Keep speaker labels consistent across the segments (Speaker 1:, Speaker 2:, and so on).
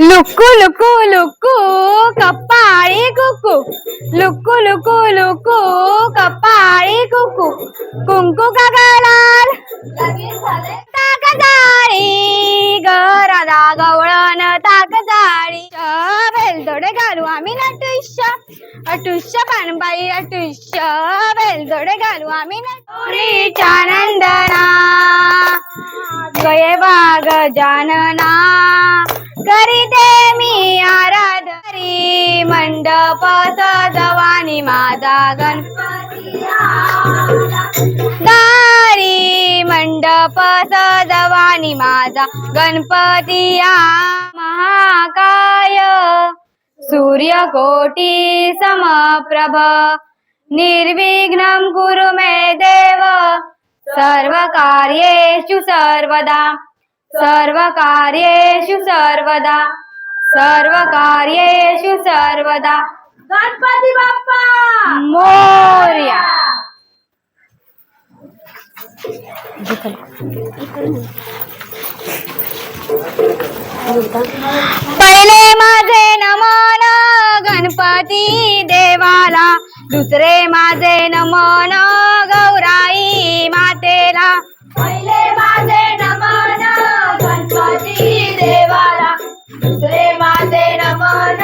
Speaker 1: लुकु लुकु लुकु कपाळी कुकू, लुकु लुकु लुकु कपाळी कुकू, कुंकू का गलाल ताक जाळी गरादा गवळण ताक जाळी बेलदोडे घालू आम्ही नटुष्य अटुष्य पानबाई अटुष्य बेलदोडे घालू आम्ही नटुरीच्या नंदना गये बाग जानना करीते मी आराधरी मंडप सजवानी माझा गणपती दारी मंडप सजवानी माझा गणपती महाकाय सूर्यकोटी समप्रभ निर्विघ्नं कुरु मे देव सर्वकार्येषु सर्वदा सर्वकार्येषु सर्वदा सर्वकार्येषु सर्वदा
Speaker 2: गणपती बाप्पा
Speaker 1: मोरया। पहिले माझे नमन गणपती देवाला, दुसरे माझे नमन गौराई मातेला।
Speaker 2: पहिले माझे नमन गणपती देवाला, दुसरे माझे नमन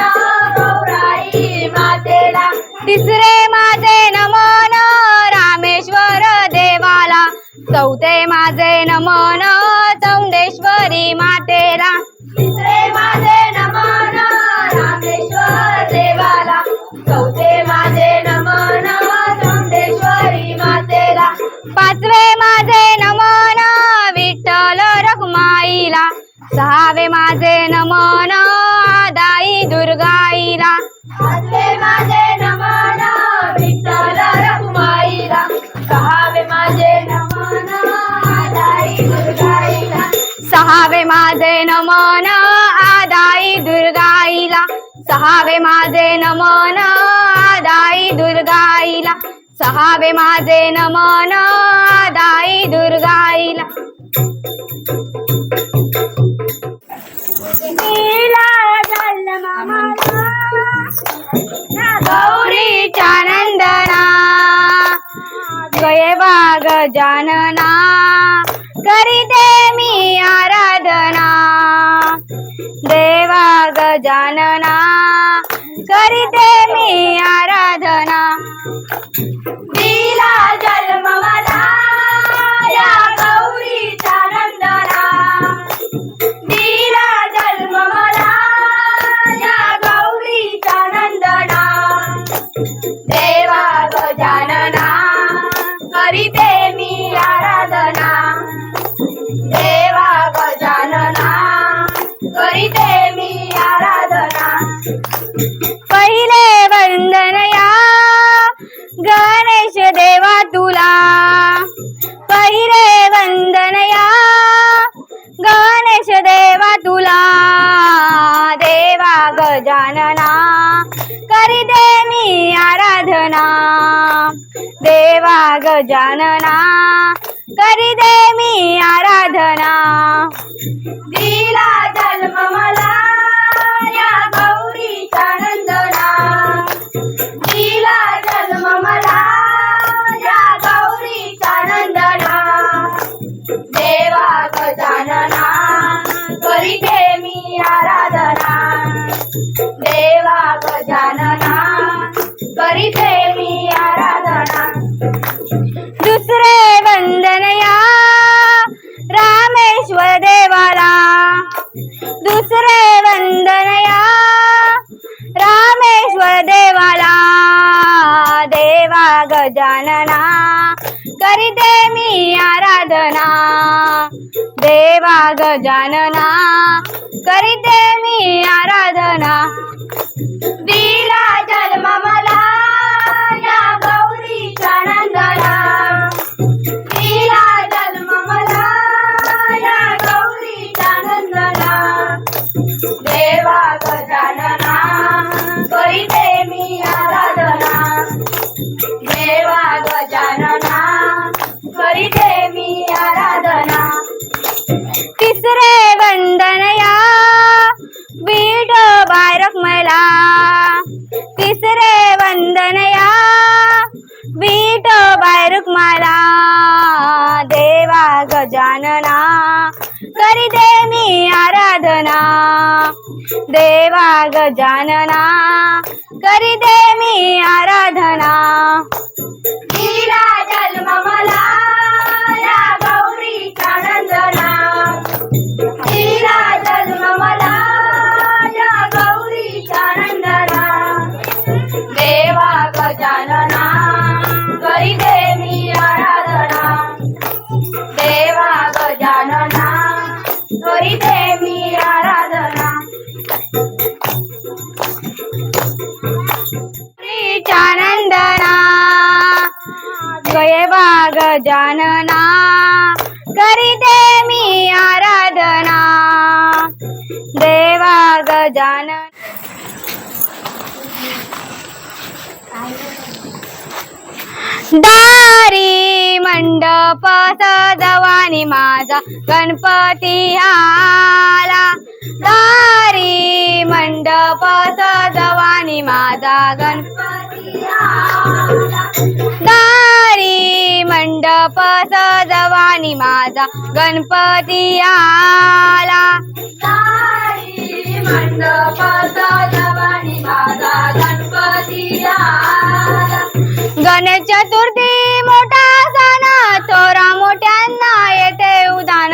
Speaker 2: गौराई मातेला,
Speaker 1: तिसरे माझे नमन रामेश्वर देवाला, चौथे माझे नमन चौंडेश्वरी मातेला।
Speaker 2: तिसरे माझे नमन रामेश्वर देवाला, चौथे माझे नमन चौंडेश्वरी मातेला,
Speaker 1: पाचवे माझे नमन विठ्ठल रखुमाईला, सहावे माझे नमन दाई दुर्गाईला,
Speaker 2: पाचवे माझे नमन विठ्ठल रखुमाईला, सहावे माझे नमन आदाई दुर्गाईला,
Speaker 1: सहावे माझे नमन आदाई दुर्गाईला, सहावे माझे नमन आदाई दुर्गाईला, सहावे माझे नमन आदाई दुर्गाईला। गौरीच्या नंदना गये बाग जानना करीते मी आराधना देवा गजानना करीते मी आराधना।
Speaker 2: दिला जन्म मला या गौरीचा नंदना, दिला जन्म मला या गौरीचा नंदना, देवा गजानना करीते मी आराधना, देवा गजानना करीते मी आराधना।
Speaker 1: पहिले वंदन या गणेश देवा तुला, पहिले वंदन या गणेश देवा तुला, देवा गजानना करीते मी आराधना, देवा गजानना करीते मी आराधना।
Speaker 2: दिला जन्म मला या गौरीचा नंदना, दिला जन्म मला या गौरीचा नंदना, देवा गजानना करीते मी आराधना, देवा गजानना करीते मी आराधना।
Speaker 1: दुसरे वंदन या रामेश्वर देवाला, दुसरे वंदन या रामेश्वर देवाला, देवा गजानना करीते मी आराधना, देवा गजानना करीते मी आराधना।
Speaker 2: दिला जन्म मला या गौरीचा नंदना, दिला जन्म मला या गौरीचा नंदना, देवा गजानना करीते मी आराधना, देवा गजानना करीते मी आराधना।
Speaker 1: तिसरे वंदन या वीर देवा गजानना करी दे मी आराधना.
Speaker 2: दिला जन्म मला या गौरीचा नंदना. दिला जन्म मला या गौरीचा नंदना. देवा गजानना करी दे मी आराधना. देवा गजानना करी दे मी आराधना.
Speaker 1: गौरीचा नंदना देवा गजानना करी दे मी आराधना. देवा गजानन दारी मंडप सजवानी माझा गणपती आला. दारी मंडप सजवानी माझा गणपती आला. दारी मंडप सजवानी माझा गणपती आला.
Speaker 2: दारी मंडप सजवानी माझा गणपती आला.
Speaker 1: गणेश चतुर्थी मोठा सण थोरा मोठ्यांना येते उदान.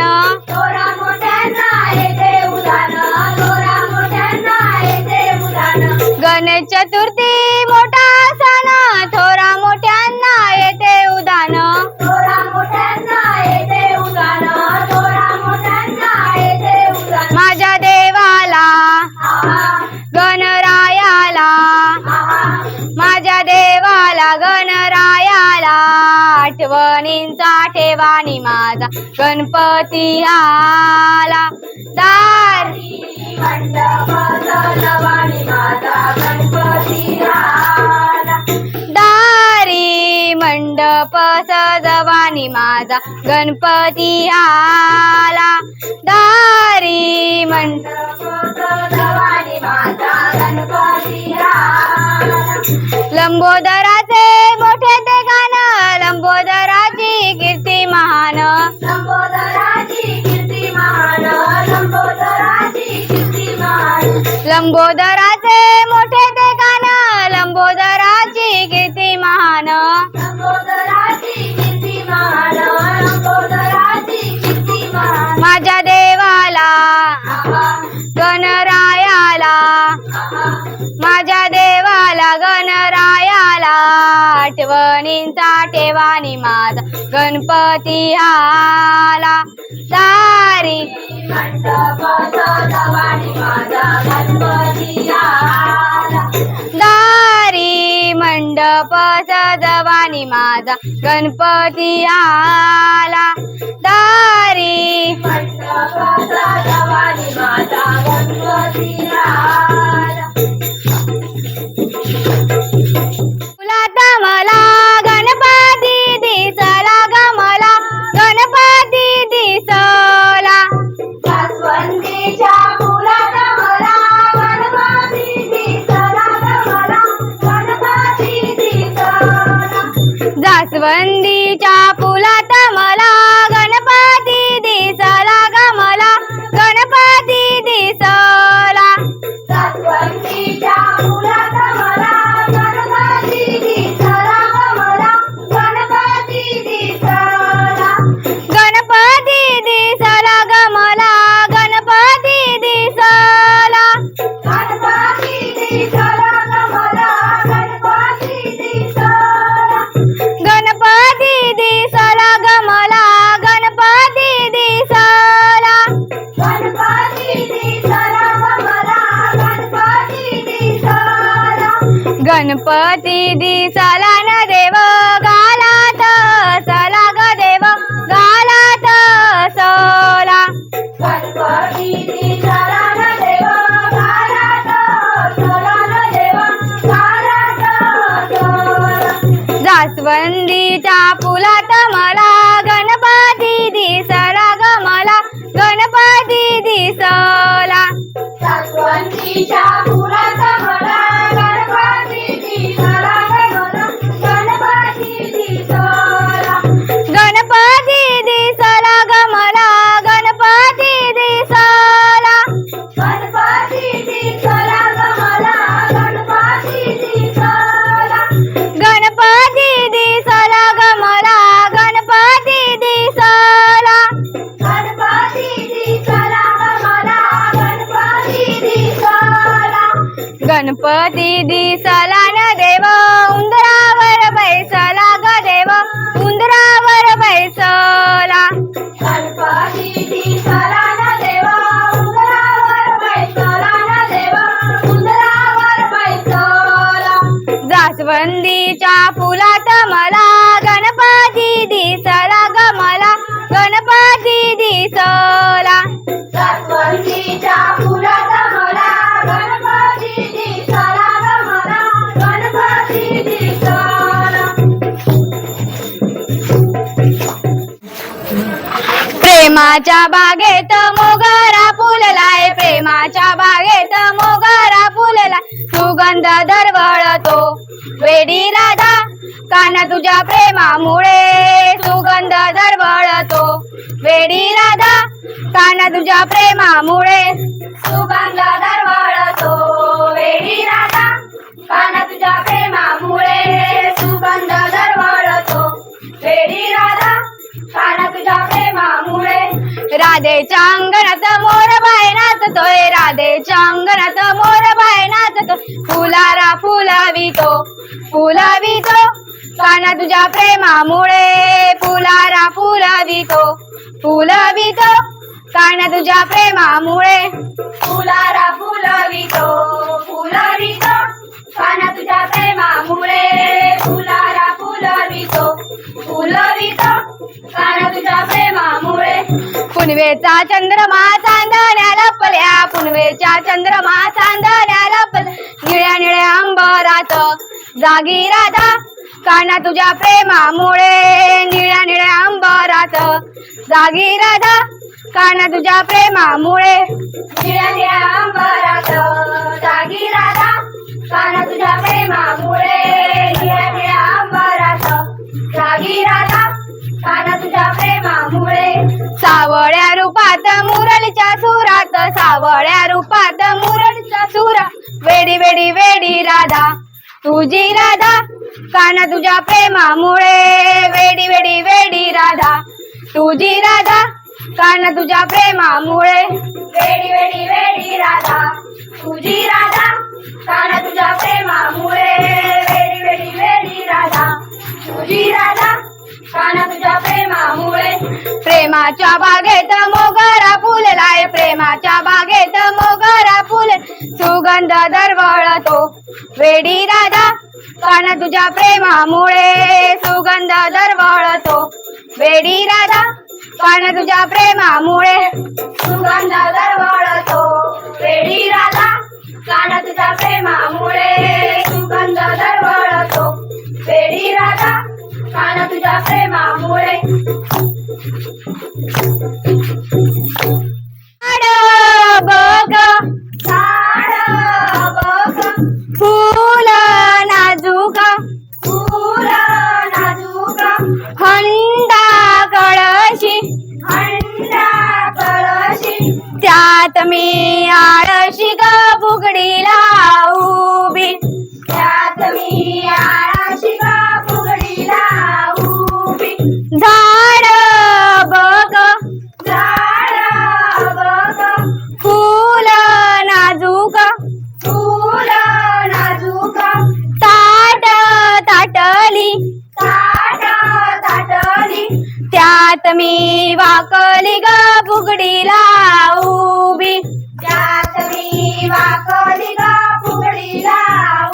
Speaker 2: थोरा मोठ्यांना येते उदान. थोरा मोठ्यांना येते उदान.
Speaker 1: गणेश चतुर्थी मोठा सण थोरा मोठ्यांना येते उदान.
Speaker 2: थोरा मोठ्यांना येते उदान. थोरा मोठ्यांना येते उदान.
Speaker 1: माझ्या देवाला
Speaker 2: आहा,
Speaker 1: गणरायाला
Speaker 2: आहा,
Speaker 1: माझ्या देवाला गणरायाला आठवणींचा ठेवानी माझा गणपती आला. दारी
Speaker 2: मंडप सजवानी माझा गणपती आला.
Speaker 1: दारी मंडप सजवानी माझा गणपती आला. दारी मंडप
Speaker 2: सजवानी माझा गणपती आला.
Speaker 1: लंबोदराचे मोठे ते गाण लंबोदराची कीर्ती महान.
Speaker 2: लंबोदराची कीर्ती महान. लंबोदराची कीर्ती महान.
Speaker 1: लंबोदराचे मोठे ते गाण लंबोदराची कीर्ती महान.
Speaker 2: लंबोदराची कीर्ती महान. लंबोदराची कीर्ती महान.
Speaker 1: माझ्या देवाला
Speaker 2: आहा,
Speaker 1: गणरायाला
Speaker 2: आहा,
Speaker 1: माझ्या देवाला गणरायाला आठवणींचा ठेवानी माझा गणपती आला. दारी
Speaker 2: मंडप सजवानी माझा गणपती आला.
Speaker 1: दारी मंडप सजवानी माझा गणपती आला. दारी
Speaker 2: मंडप सजवानी माझा गणपती आला.
Speaker 1: फुलात मला गणपती दिसला ग मला गणपती दिसला.
Speaker 2: जास्वंदीच्या फुलात मला गणपती दिसला ग मला. गणपती दिसला.
Speaker 1: जास्वंदीच्या फुलात मला गणपती दिसला ग मला गणपती दिसला.
Speaker 2: जास्वंदीच्या फुलात मला गणपती दिसला ग मला. गणपती दिसला.
Speaker 1: गणपती दिसला ग मला गणपती दिसला.
Speaker 2: गणपती दिसला ग मला. गणपती दिसला.
Speaker 1: गणपती दिसला ग मला गणपती दिसला.
Speaker 2: गणपती दिसला ग मला. गणपती दिसला.
Speaker 1: गणपती दिसला न देव गालात सला ग देव गालात सोला.
Speaker 2: गणपती दिसला न देव गालात सोला. न देव गालात सोला.
Speaker 1: जास्वंदीच्या फुलात मला गणपती दिसला ग मला गणपती दिसला.
Speaker 2: जास्वंदीच्या फुलात मला गणपती दिसला ग मला. गणपती दिसला.
Speaker 1: गणपती दिसला ग मला गणपती दिसला. गणपती दिसला न देव उंदरावर बैसला ग देव उंदरावर बैसला.
Speaker 2: गणपती दिसला न देव उंदरावर बैसला न देव उंदरावर बैसला.
Speaker 1: जास्वंदीच्या फुलात मला गणपती दिसला ग मला गणपती दिसला.
Speaker 2: जास्वंदीच्या फुलात मला गणपती दिसला ग मला गणपती दिसला.
Speaker 1: प्रेमाच्या बागेत मोगरा फुललाय प्रेमाच्या बागेत मोगरा फुललाय सुगंध दरवळतो वेडी राधा काना तुझ्या प्रेमामुळे सुगंध दरवळतो वेडी राधा काना तुझ्या प्रेमामुळे
Speaker 2: सुगंध दरवळतो वेडी राधा काना तुझ्या प्रेमामुळे सुगंध दरवळतो वेडी राधा काना तुझ्या प्रेमामुळे.
Speaker 1: राधेच्या अंगणात मोर बाय नाचतोय राधेच्या अंगणात मोर बाय नाचतोय फुलारा फुलावितो फुलावितो काना तुझ्या प्रेमामुळे फुलारा फुलावितो फुलवितो काना तुझ्या प्रेमामुळे.
Speaker 2: फुलारा फुलवितो फुलवितो काना तुझ्या प्रेमामुळे फुलारा फुलवितो फुलवितो काना तुझ्या प्रेमामुळे.
Speaker 1: पुनवेचा चंद्रमा चांदण्या लपल्या पुनवेच्या चंद्रमा चांदण्या लपल्या निळ्या निळ्या अंबरात जागी राधा काना तुझ्या प्रेमामुळे निळ्या निळ्या अंबरात जागी राधा काना तुझ्या प्रेमामुळे.
Speaker 2: निळ्या निळ्या अंबरात जागी राधा काना तुझ्या प्रेमामुळे निळ्या निळ्या अंबरात जागी राधा काना तुझ्या प्रेमामुळे.
Speaker 1: सावळ्या रूपात मुरलीच्या सुरात सावळ्या रूपात मुरलीच्या सुरात वेडी वेडी वेडी राधा तुझी राधा काना तुझ्या प्रेमामुळे वेडी वेडी वेडी राधा तुझी राधा काना तुझ्या प्रेमामुळे.
Speaker 2: वेडी वेडी वेडी राधा तुझी राधा काना तुझ्या प्रेमामुळे वेडी वेडी वेडी राधा तुझी राधा काना तुझ्या प्रेमामुळे.
Speaker 1: प्रेमाच्या बागेत मोगरा फुललाय प्रेमाच्या बागेत मोगरा फुल सुगंध दरवळतो वेडी राधा काना तुझ्या प्रेमामुळे सुगंध दरवळतो वेडी राधा काना तुझ्या प्रेमामुळे.
Speaker 2: सुगंध दरवळतो वेडी राधा काना तुझ्या प्रेमामुळे सुगंध दरवळतो वेडी राधा काना तुझ्या प्रेमामुळे.
Speaker 1: झाड बघ
Speaker 2: झाड बघ
Speaker 1: फुल नाजूक
Speaker 2: फुल नाजूक
Speaker 1: हंडा कळशी
Speaker 2: अंडा कळशी
Speaker 1: त्यात मी आळशी ग फुगडीला उभी
Speaker 2: त्यात मी आळशी ग फुगडीला उभी.
Speaker 1: झाड बघ
Speaker 2: झाड बघ
Speaker 1: फुल नाजूक
Speaker 2: फुल नाजूक
Speaker 1: ताट ताटली
Speaker 2: ताट ताटली
Speaker 1: त्यात मी वाकली ग फुगडीला उभी
Speaker 2: त्यात मी वाकली ग फुगडीला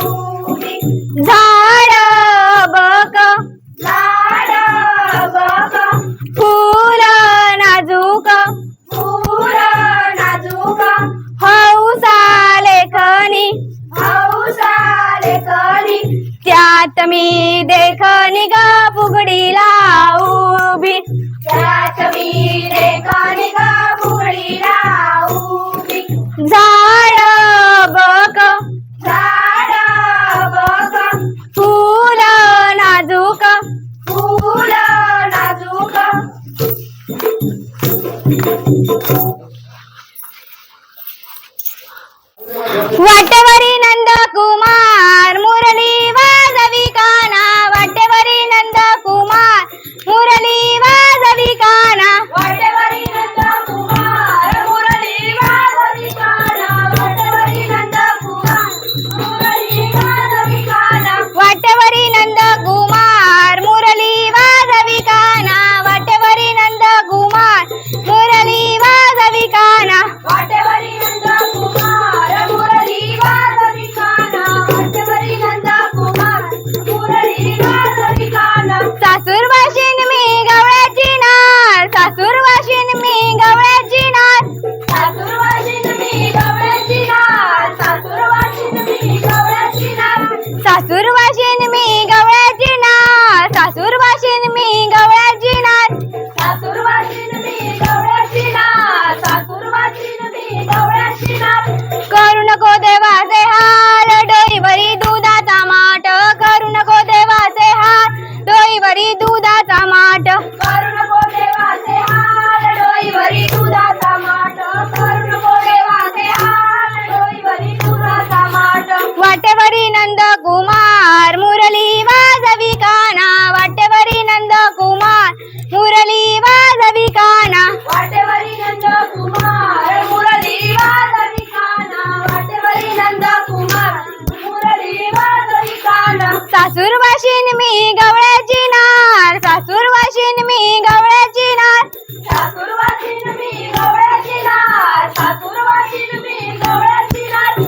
Speaker 2: उभी.
Speaker 1: झाड बघ
Speaker 2: झाड बघ
Speaker 1: फुल नाजूक
Speaker 2: फुल नाजूक
Speaker 1: हौसा लेखनी
Speaker 2: हौसा लेखनी
Speaker 1: त्यात मी देखनी ग फुगडीला उभी
Speaker 2: त्यात मी देखनी ग फुगडीला उभी.
Speaker 1: झाड बघ
Speaker 2: झाड बघ
Speaker 1: फुल नाजूक
Speaker 2: फुल नाजूक
Speaker 1: वाटेवरी नंद कुमार मुरली वाजवी काना वाटेवरी नंद कुमार मुरली वाजवी काना
Speaker 2: वाटेवरी नंद कुमार मुरली वाजवी काना वाटेवरी नंद कुमार
Speaker 1: सासूर वाशिन मी गवळ्याची नार, सासूर वाशिन मी गवळ्याची नार,
Speaker 2: सासूर वाशिन मी गवळ्याची नार, सासूर वाशिन मी गवळ्याची नार,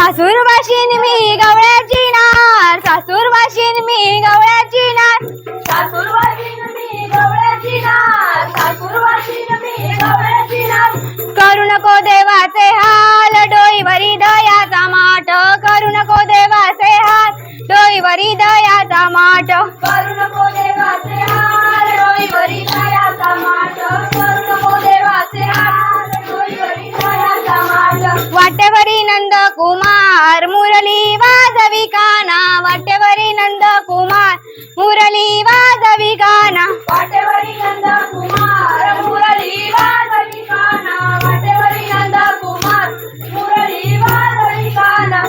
Speaker 1: सासूर वाशिन मी गवळ्याची नार, सासूर वाशिन मी गवळ्याची नार,
Speaker 2: सासूर वाशिन मी गवळ्याची नार, सासूर वाशिन मी गवळ्याची नार.
Speaker 1: करू नको देवाचे हाल, डोईवरी दयाचा माठ, करू नको देवाचे हाल, डोईवरी दयाचा माठ,
Speaker 2: करू नको देवाचे हाल, डोईवरी दयाचा माठ, करू नको देवाचे हाल, डोईवरी दयाचा माठ.
Speaker 1: वाटेवरी नंद कुमार मुरली वाजवी काना, वाटेवरी नंद कुमार मुरली वाजवी काना,
Speaker 2: वाटेवरी नंद कुमार मुरली वाजवी काना, वाटेवरी नंद कुमार मुरली वाजवी काना.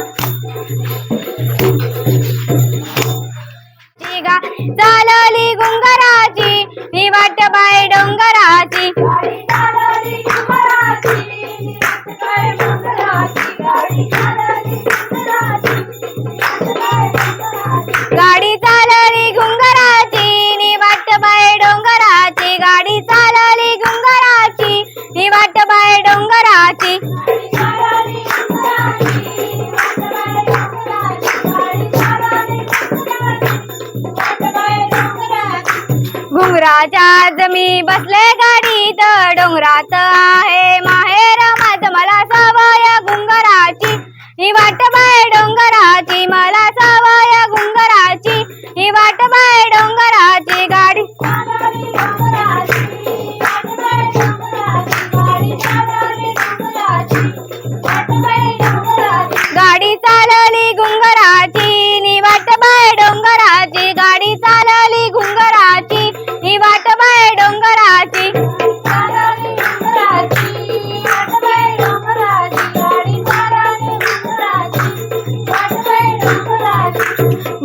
Speaker 1: गा चालली गुंगराची मी वाट बाय डोंगराची,
Speaker 2: गाडी चालली डोंगराची, काय डोंगराची, गाडी चालली डोंगराची, काय डोंगराची.
Speaker 1: गाडी चालली गुंगराची नि वाट बाय डोंगराची, गाडी चालली गुंगराची नि वाट बाय डोंगराची,
Speaker 2: गाडी चालली डोंगराची, गाडी चालली डोंगराची, वाटबाय डोंगराची.
Speaker 1: घुंगराच्या जमी बसले गाडीत, डोंगरात आहे माहेर माझ, मला सवय गुंगराची ही वाट बाय डोंगराची, मला सवय गुंगराची ही वाट बाय डोंगराची. गाडी
Speaker 2: चालली डोंगराची, वाटबाय डोंगराची, गाडी चालली डोंगराची, वाटबाय डोंगराची.
Speaker 1: गाडी चालली गुंगराची नि वाट बाय डोंगराची, गाडी चालली गुंगराची नि वाट बाय डोंगराची,
Speaker 2: चालली डोंगराची, वाटबाय डोंगराची, गाडी चालली डोंगराची, वाटबाय डोंगराची.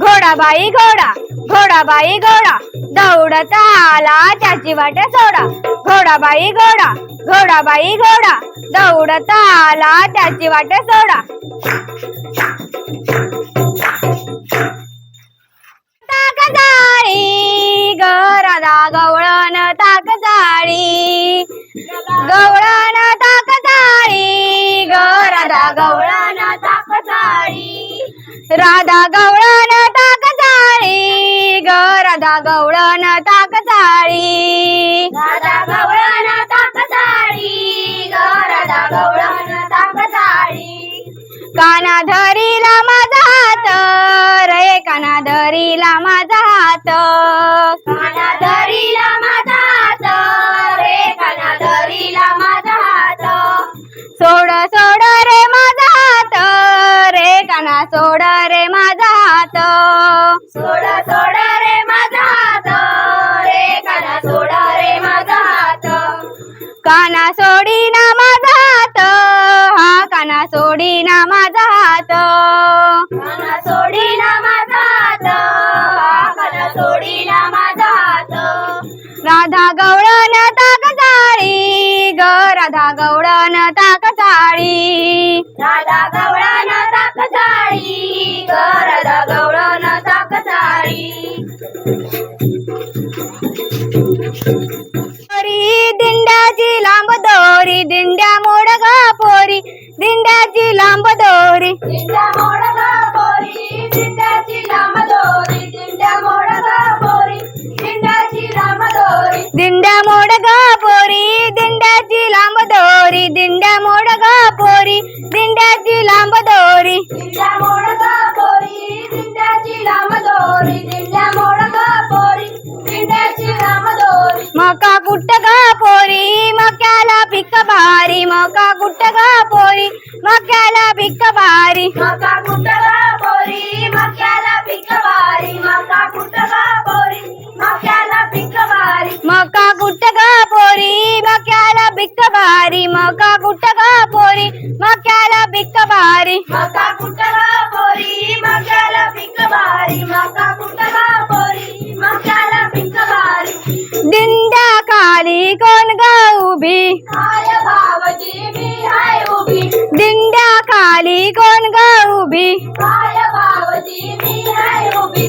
Speaker 1: घोडाबाई घोडा, घोडाबाई घोडा दौडत आला त्याची वाट सोडा, घोडाबाई घोडा, घोडाबाई घोडा दौडत आला त्याची वाट सोडा. ताक जाळी गरादा गवळण ताक जाळी, गवळण ताक जाळी गरादा गवळण ताक जाळी, राधा गवळण ताक जाळी गराधा गवळण ताक जाळी,
Speaker 2: राधा गवळण ताक जाळी, ग राधा गवळण ताक जाळी.
Speaker 1: काना धरीला माझा हात रे, काना धरीला माझा हात,
Speaker 2: काना धरीला माझा हात रे, काना धरीला माझा हात.
Speaker 1: सोड सोड रे माझा हात रे, काना सोड रे माझा हात,
Speaker 2: सोड सोड रे माझा हात रे, काना सोड रे माझा हात.
Speaker 1: काना सोडीना माझा हात, हा काना सोडीना माझा हात,
Speaker 2: काना सोडीना माझा हात, हा काना सोडीना माझा हात.
Speaker 1: राधा गवळण ताक जाळी ग राधा गवळण ताक जाळी,
Speaker 2: राधा गवळण ताक जाळी, ग राधा गवळण ताक जाळी.
Speaker 1: पोरी दिंड्याची लांब दोरी, दिंड्या मोडग पोरी, दिंड्याची लांब दोरी,
Speaker 2: दिंड्या मोडग पोरी, दिंड्याची लांब दोरी, दिंड्या मोडग पोरी, दिंड्याची लांब दोरी.
Speaker 1: दिंड्या मोडग पोरी, दिंड्याची लांब दोरी, दिंड्या मोडग पोरी, दिंड्याची लांब दोरी,
Speaker 2: दिंड्या मोडग पोरी, दिंड्याची लांब दोरी, दिंड्या मोडग पोरी, दिंड्याची लांब दोरी.
Speaker 1: मका कुट्ट ग पोरी, मक्याला पिक भारी, मका कुट्ट ग पोरी, मक्याला पिक भारी,
Speaker 2: मका कुटगा पोरी, मक्याला पिक भारी, मका कुटगा पोरी, मक्याला पिक भारी.
Speaker 1: मका कुट्ट ग पोरी, मक्याला पिक भारी, मका कुट्ट ग पोरी, मक्याला पिक भारी,
Speaker 2: मका कुटगा पोरी, मक्याला पिक भारी, मका कुटगा पोरी, मक्याला पिक भारी.
Speaker 1: दिंड्या खाली कोण ग उभी,
Speaker 2: हाय भावजी मी हाय उभी,
Speaker 1: दिंड्या खाली कोण ग उभी,
Speaker 2: हाय भावजी मी हाय उभी.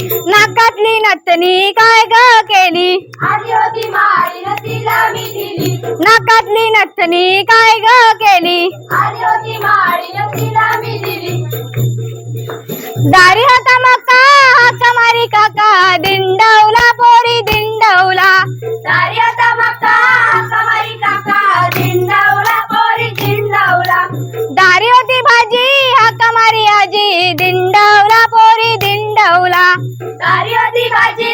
Speaker 1: नाकातली नथनी काय ग केली,
Speaker 2: आली होती माळीन तिला मी दिली,
Speaker 1: नाकातली नथनी काय ग केली,
Speaker 2: आली होती माळीन तिला मी दिली.
Speaker 1: दारी होता मका हाका मारी काका, दिंडवला पोरी दिंडवला,
Speaker 2: दारी आता मका कमारी काका, दिंडावला पोरी दिंडावला.
Speaker 1: दारी होती भाजी हाका मारी आजी, दिंडवला पोरी दिंडवला,
Speaker 2: दारी होती भाजी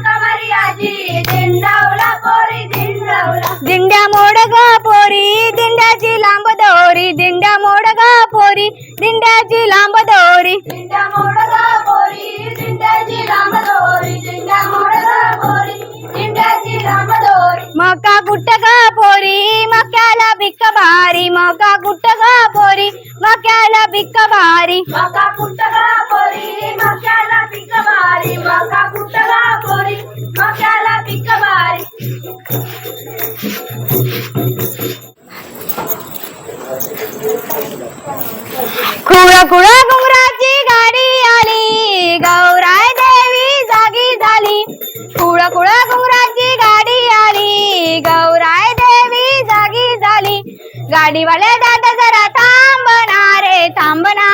Speaker 2: कमारी आजी, दिंडावला पोरी दिंडावला.
Speaker 1: दिंड्या मोड ग पोरी दिंड्याची लांब दोरी, दिंड्या मोड ग पोरी दिंड्याची लांब दोरी,
Speaker 2: दिंड्या मोडगा पोरी दिंड्याची लांब दोरी, दिंड्या मोडगा पोरी दिंड्याची लांब दोरी.
Speaker 1: मका कुट्ट ग पोरी मक्याला बिक्क भारी, मका कुट्ट ग पोरी मक्याला बिक्क भारी,
Speaker 2: मका कुटगा पोरी मक्याला पीक भारी, मका कुटगा पोरी मक्याला पीक भारी.
Speaker 1: खुळ खुळ घुंगराची गाडी आली, गौराय देवी जागी झाली, खुळ खुळ घुंगराची गाडी आली, गौराय देवी जागी झाली. गाडीवाले दादा जरा थांबना रे थांबना,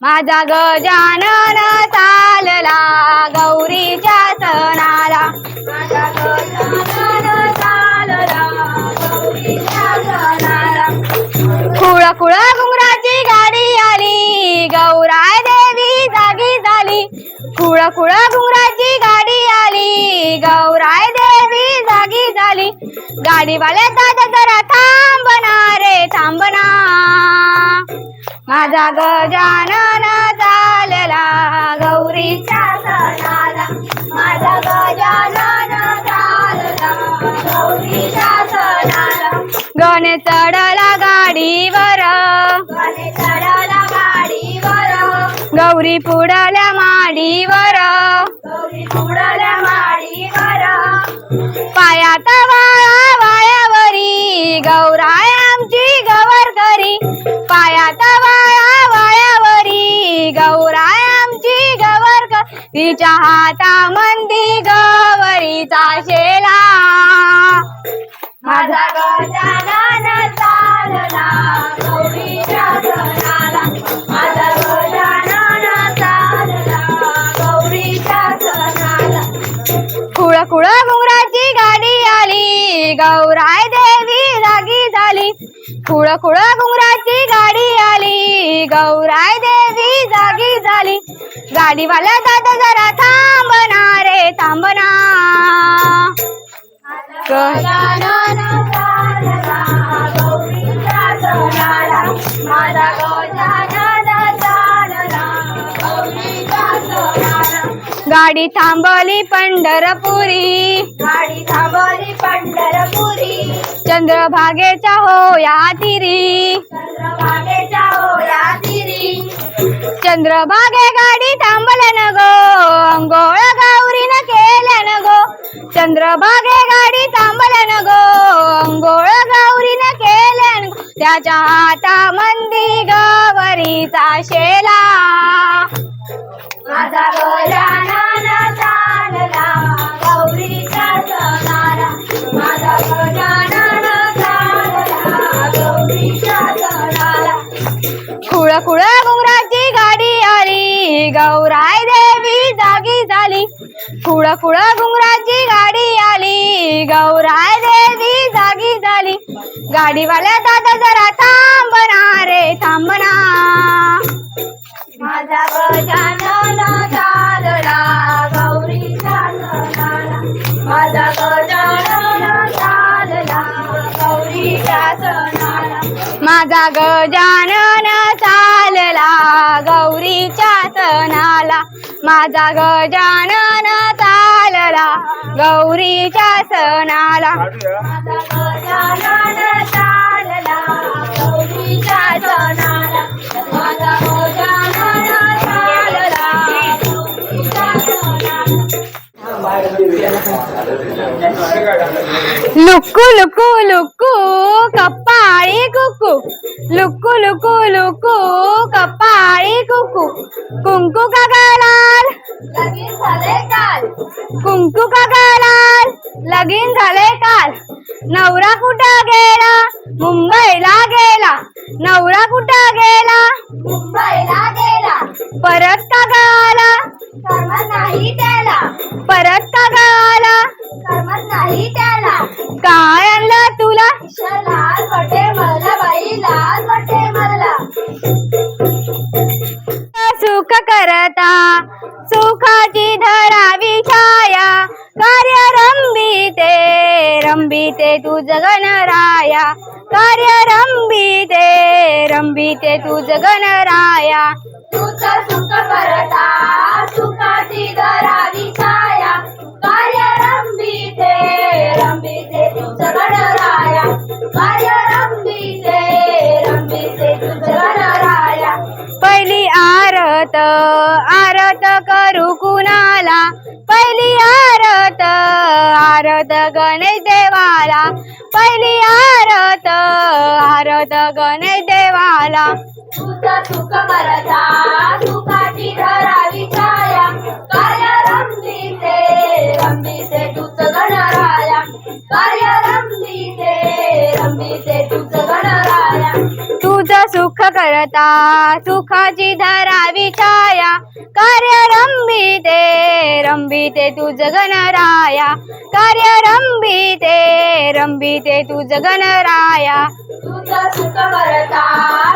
Speaker 1: माझा गजानन चालला गौरीच्या सणाला,
Speaker 2: माझा गजानन चालला गौरीच्या सणाला.
Speaker 1: खुळ खुळ घुंगराची गाडी आली, गौराय देवी जागी झाली, खुळ खुळ घुंगराची गाडी आली, गौराय देवी जागी झाली. गाडीवाले दादा जरा थांबना रे थांबना, माझा गजानन चालला गौरीच्या सणाला,
Speaker 2: माझा गजानन चालला गौरीच्या सणाला.
Speaker 1: गणे चढला गाडीवर,
Speaker 2: गणे चढला गाडीवर,
Speaker 1: गौरी पुढल्या माडीवर,
Speaker 2: गौरी पुढल्या माडीवर.
Speaker 1: पायात वाळा वाळ्यावरी गौराय आमची गवर करी, पायात वाळा वाळ्यावरी गौराय आमची गवर करी, तिच्या हातामंदी गवरीचा शेला,
Speaker 2: माझा गजानन चालला गौरीच्या सणाला, माझा गजानन चालला गौरीच्या सणाला.
Speaker 1: खुळ खुळ घुंगराची गाडी आली, गौराय देवी जागी झाली, खुळ खुळ घुंगराची गाडी आली, गौराय देवी जागी झाली. गाडीवाला दादा जरा थांबना रे थांबना,
Speaker 2: गजानन चालला गौरीच्या सणाला, माझा गजानन चालला गौरीच्या सणाला.
Speaker 1: गाडी थांबली पंढरपुरी,
Speaker 2: गाडी थांबली पंढरपुरी,
Speaker 1: चंद्रभागेच्या होया तिरी,
Speaker 2: चंद्रभागेच्या होया तिरी.
Speaker 1: चंद्रभागे गाडी थांबल्यान गो, अंघोळ गौरीनं केल्यान गो, चंद्रभागे गाडी थांबल्यान गो, अंघोळ गौरीनं केल्यान गो, त्याच्या हातामंदी गवरीचा शेला,
Speaker 2: माझा गजानन चालला गौरीच्या सणाला, माझा गजानन चालला गौरीच्या सणाला.
Speaker 1: खुळ खुळ घुंगराची गाडी आली, गौराय देवी जागी झाली, खुळ खुळ घुंगराची गाडी आली, गौराय देवी जागी झाली. गाडीवाल्या दादा जरा थांबना रे थांबना,
Speaker 2: माझा गजानन चालला गौरीच्या सणाला, माझा गजानन चालला गौरीच्या सणाला.
Speaker 1: माझा गजानन चालला गौरीच्या सणाला, माझा गजानन चालला गौरीच्या सणाला,
Speaker 2: माझा गजानन चालला गौरीच्या सणाला, माझा गजानन चालला गौरीच्या सणाला.
Speaker 1: लुक्कू लुक्कू लुक्कू कपाळी कुकू, लुक्कू लुक्कू लुक्कू कपाळी कुकू, कुंकू का लाल
Speaker 2: लगीन झाले काल.
Speaker 1: कुंकू का लाल लगीन झाले काल. नवरा कुठं गेला मुंबईला गेला. नवरा कुठं गेला
Speaker 2: मुंबईला गेला.
Speaker 1: परत का आला.
Speaker 2: करमत नाही त्याला.
Speaker 1: परत का आला.
Speaker 2: करमत नाही त्याला.
Speaker 1: काय आणलं तुला.
Speaker 2: लाल पटे मला बाई लाल पटे मला.
Speaker 1: सुख करता सुखाची धरावी छाया. कार्य रंबिते रंबिते तुझ गणराया. कार्य रंबिते रंबिते तुझ गणराया.
Speaker 2: तुझं सुख करता सुखाची धरावी छाया. कार्य रंबिते रंबिते तुझं गणराया. कार्य रंबिते रंबिते तुझं गणराया.
Speaker 1: पहिली आरत आरत करू कुणाला. पहिली आरत आरत गणेश देवाला. पहिली आरत आरत गणेश देवाला.
Speaker 2: तुझं सुख करता सुखाची धरावी छाया. कार्य रंबिते रंबिते तुझं गणराया. कार्य रंबिते रंबिते तुझं गणराया.
Speaker 1: तुझं सुख करता सुखाची धरावी छाया. कार्य रंबिते रंबिते तुझ गणराया. कार्य रंबिते रंबिते तुझ गणराया.
Speaker 2: तुझं सुख करता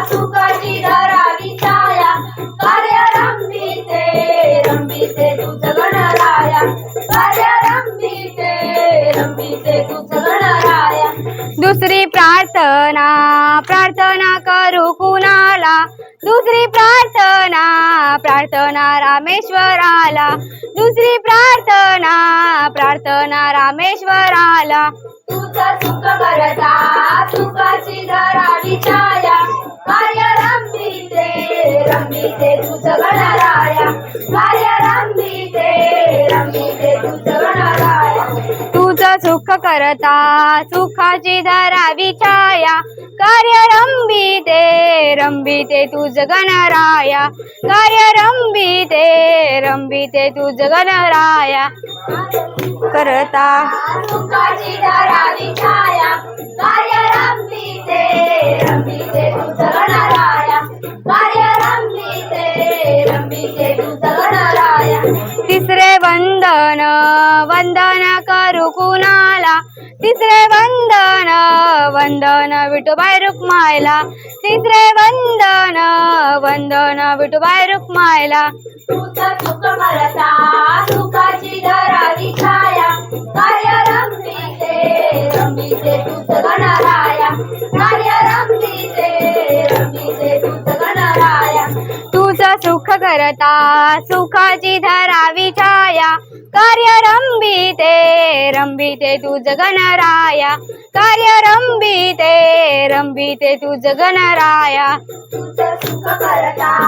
Speaker 2: सुखाची धरावी छाया. कार्य रंबिते रंबिते तुझं गणराया. कार्य रंबिते रंबिते तुझं गणराया.
Speaker 1: दुसरी प्रार्थना प्रार्थना करू कुणाला. दुसरी प्रार्थना प्रार्थना रामेश्वराला. दुसरी प्रार्थना प्रार्थना रामेश्वराला.
Speaker 2: तुझं सुख करता सुखाची धरावी छाया. कार्य रंबिते रंबिते तुझं गणराया. कार्य रंबिते रंबिते तुझं गणराया.
Speaker 1: तुझं सुख करता सुखाची धरावी छाया. कार्य रंबिते रंबिते तुझ गणराया. कार्य रंबिते रंबिते तुझ गणराया. करता
Speaker 2: सुखाची धरावी छाया. कार्य रंबिते रंबिते तुझं गणराया. कार्य रंबिते रंबिते तुझं गणराया.
Speaker 1: तिसरे वंदन वंदन करू कुणाला. तिसरे वंदन वंदन विठुबाई रुक्माईला. तिसरे वंदन वंदन विठुबाई रुक्माईला.
Speaker 2: तुझं सुख करता सुखाची धरावी छाया. कार्य रंबिते रंबिते तुझं गणराया. कार्य रंबिते रंबिते तुझं गणराया.
Speaker 1: तुझं सुख करता सुखाची धरावी छाया. कार्य रंबिते रंबिते तुझ गणराया. कार्य रंबिते रंबिते तुझ गणराया.
Speaker 2: तुझं सुख करता